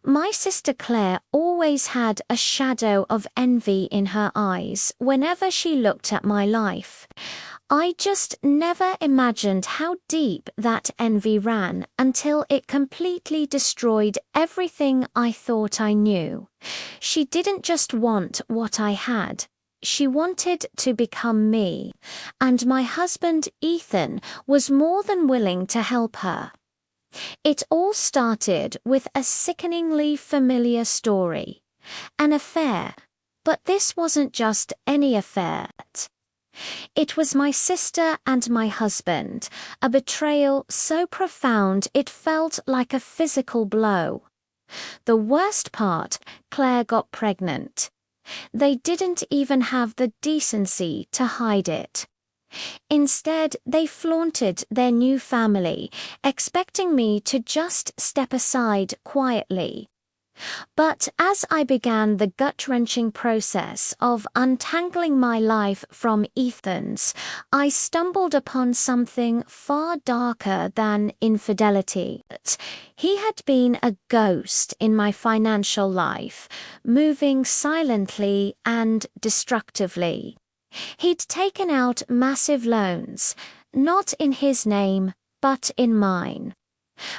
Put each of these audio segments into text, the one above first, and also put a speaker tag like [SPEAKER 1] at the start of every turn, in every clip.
[SPEAKER 1] My sister Claire always had a shadow of envy in her eyes whenever she looked at my life. I just never imagined how deep that envy ran until it completely destroyed everything I thought I knew. She didn't just want what I had. She wanted to become me, and my husband Ethan was more than willing to help her. It all started with a sickeningly familiar story. An affair, but this wasn't just any affair. It was my sister and my husband, a betrayal so profound it felt like a physical blow. The worst part, Claire got pregnant. They didn't even have the decency to hide it. Instead, they flaunted their new family, expecting me to just step aside quietly. But as I began the gut-wrenching process of untangling my life from Ethan's, I stumbled upon something far darker than infidelity. He had been a ghost in my financial life, moving silently and destructively. He'd taken out massive loans, not in his name, but in mine.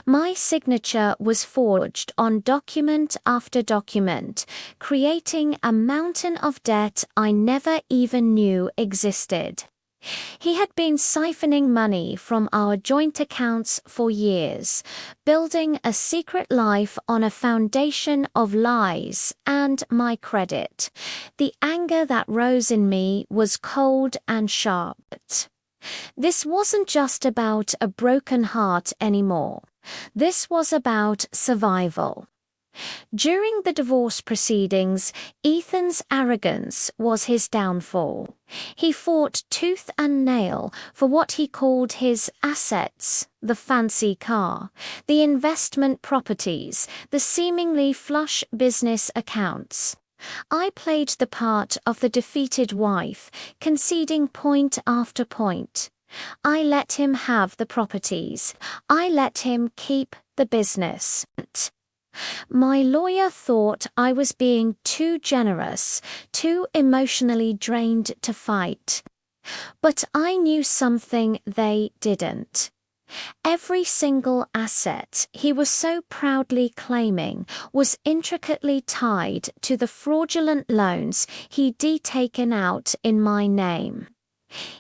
[SPEAKER 1] My signature was forged on document after document, creating a mountain of debt I never even knew existed. He had been siphoning money from our joint accounts for years, building a secret life on a foundation of lies and my credit. The anger that rose in me was cold and sharp. This wasn't just about a broken heart anymore. This was about survival. During the divorce proceedings, Ethan's arrogance was his downfall. He fought tooth and nail for what he called his assets, the fancy car, the investment properties, the seemingly flush business accounts. I played the part of the defeated wife, conceding point after point. I let him have the properties. I let him keep the business. My lawyer thought I was being too generous, too emotionally drained to fight. But I knew something they didn't. Every single asset he was so proudly claiming was intricately tied to the fraudulent loans he'd taken out in my name.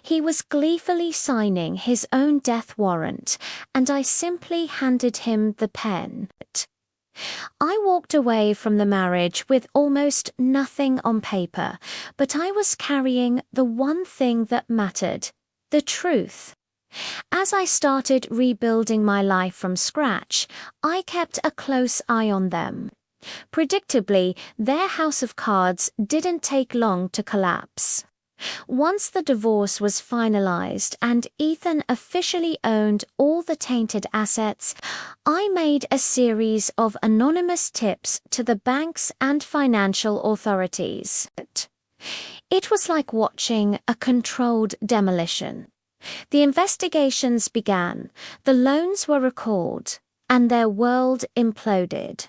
[SPEAKER 1] He was gleefully signing his own death warrant, and I simply handed him the pen. I walked away from the marriage with almost nothing on paper, but I was carrying the one thing that mattered, the truth. As I started rebuilding my life from scratch, I kept a close eye on them. Predictably, their house of cards didn't take long to collapse. Once the divorce was finalized and Ethan officially owned all the tainted assets, I made a series of anonymous tips to the banks and financial authorities. It was like watching a controlled demolition. The investigations began, the loans were recalled, and their world imploded.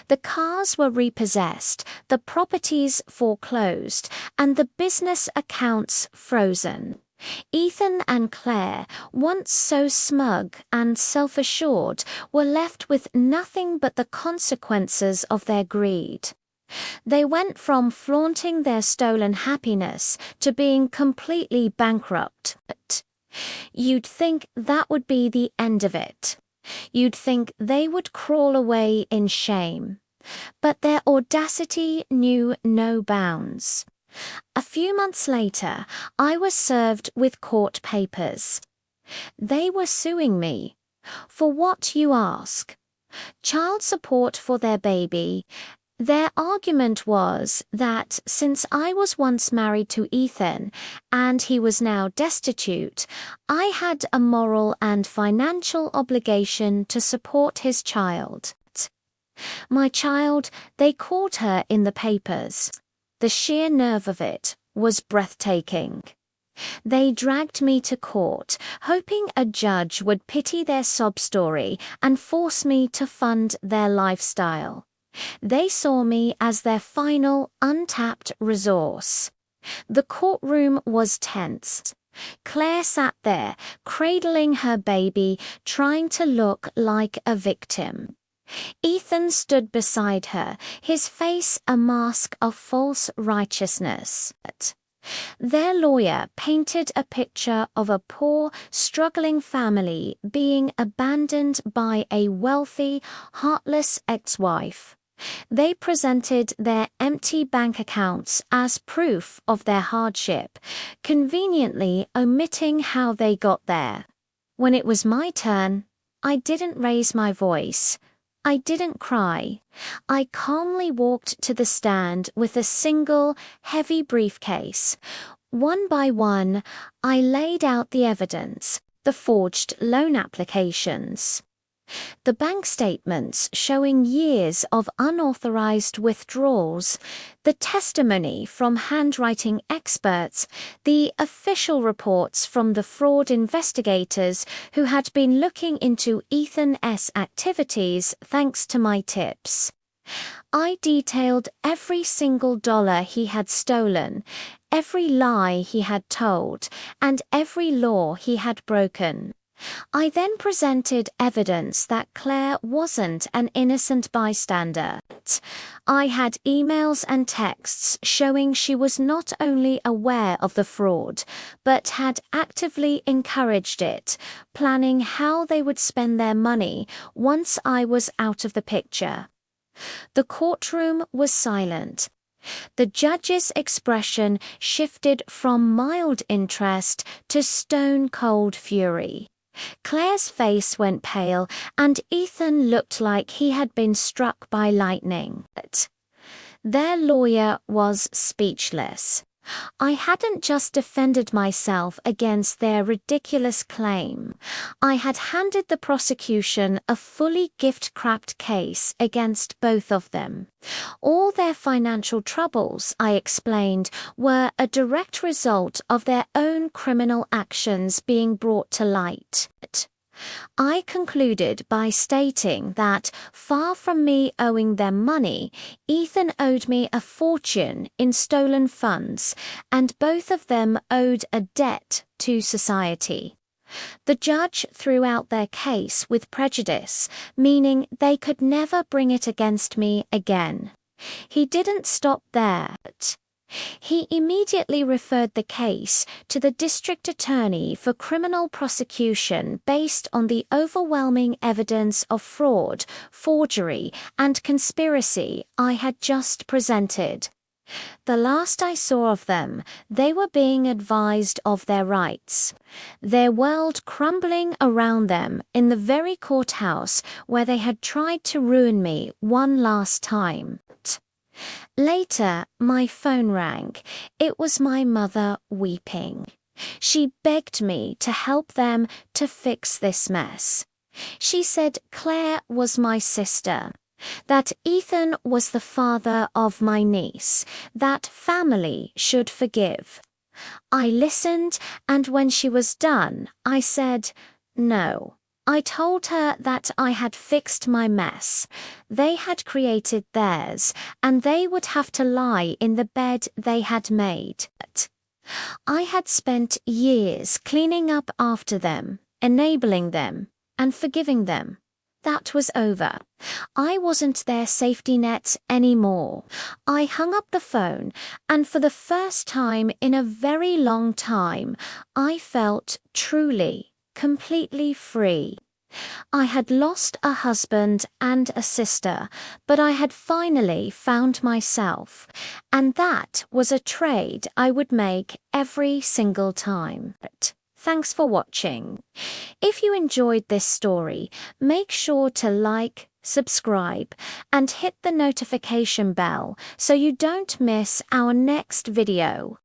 [SPEAKER 1] The cars were repossessed, the properties foreclosed, and the business accounts frozen. Ethan and Claire, once so smug and self-assured, were left with nothing but the consequences of their greed. They went from flaunting their stolen happiness to being completely bankrupt. You'd think that would be the end of it. You'd think they would crawl away in shame. But their audacity knew no bounds. A few months later, I was served with court papers. They were suing me. For what, you ask? Child support for their baby. Their argument was that since I was once married to Ethan and he was now destitute, I had a moral and financial obligation to support his child. My child, they called her in the papers. The sheer nerve of it was breathtaking. They dragged me to court, hoping a judge would pity their sob story and force me to fund their lifestyle. They saw me as their final, untapped resource. The courtroom was tense. Claire sat there, cradling her baby, trying to look like a victim. Ethan stood beside her, his face a mask of false righteousness. Their lawyer painted a picture of a poor, struggling family being abandoned by a wealthy, heartless ex-wife. They presented their empty bank accounts as proof of their hardship, conveniently omitting how they got there. When it was my turn, I didn't raise my voice. I didn't cry. I calmly walked to the stand with a single, heavy briefcase. One by one, I laid out the evidence, the forged loan applications, the bank statements showing years of unauthorized withdrawals, the testimony from handwriting experts, the official reports from the fraud investigators who had been looking into Ethan's activities thanks to my tips. I detailed every single dollar he had stolen, every lie he had told, and every law he had broken. I then presented evidence that Claire wasn't an innocent bystander. I had emails and texts showing she was not only aware of the fraud, but had actively encouraged it, planning how they would spend their money once I was out of the picture. The courtroom was silent. The judge's expression shifted from mild interest to stone-cold fury. Claire's face went pale, and Ethan looked like he had been struck by lightning. Their lawyer was speechless. I hadn't just defended myself against their ridiculous claim. I had handed the prosecution a fully gift-wrapped case against both of them. All their financial troubles, I explained, were a direct result of their own criminal actions being brought to light. I concluded by stating that, far from me owing them money, Ethan owed me a fortune in stolen funds, and both of them owed a debt to society. The judge threw out their case with prejudice, meaning they could never bring it against me again. He didn't stop there. He immediately referred the case to the district attorney for criminal prosecution based on the overwhelming evidence of fraud, forgery, and conspiracy I had just presented. The last I saw of them, they were being advised of their rights, their world crumbling around them in the very courthouse where they had tried to ruin me one last time. Later, my phone rang. It was my mother weeping. She begged me to help them to fix this mess. She said Claire was my sister, that Ethan was the father of my niece, that family should forgive. I listened, and when she was done, I said, no. I told her that I had fixed my mess. They had created theirs, and they would have to lie in the bed they had made. I had spent years cleaning up after them, enabling them, and forgiving them. That was over. I wasn't their safety net anymore. I hung up the phone, and for the first time in a very long time, I felt truly, completely free. I had lost a husband and a sister, but I had finally found myself, and that was a trade I would make every single time. Thanks for watching. If you enjoyed this story, make sure to like, subscribe, and hit the notification bell so you don't miss our next video.